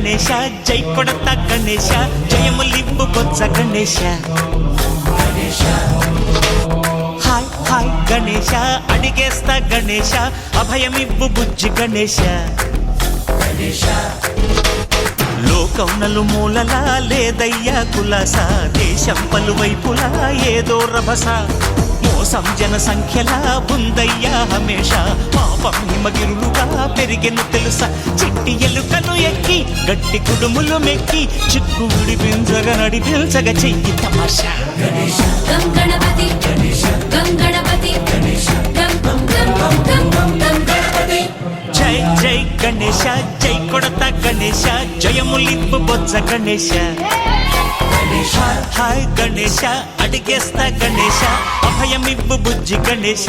గణేశ జై కొడత గణేశ జయములివ్వు బొజ్జ Ganesha hi hi Ganesha అడిగేస్తా Ganesha అభయమివ్వు బుజ్జి గణేశ లోకం నలుమూలలా లేదయ్యా కులాస దేశం పలువైపులా ఏదో రభస మోసం జన సంఖ్యలా ఉందయ్యా హమేష పాపం హిమగిరులుగా పెరిగెను తెలుసా చిట్టి ఎలుకను ఎక్కి గట్టి కుడుములు మెక్కి చిక్కు విడిపించగా నడిపించగా చెయ్యి తమాషా గణపతి గణపతి జై జై గణేశ జై కొడత గణేశ జయములివ్వు బొజ్జ గణేశ హాయ్ గణేశ అడిగేస్తా గణేశ అభయమివ్వు బుజ్జి గణేశ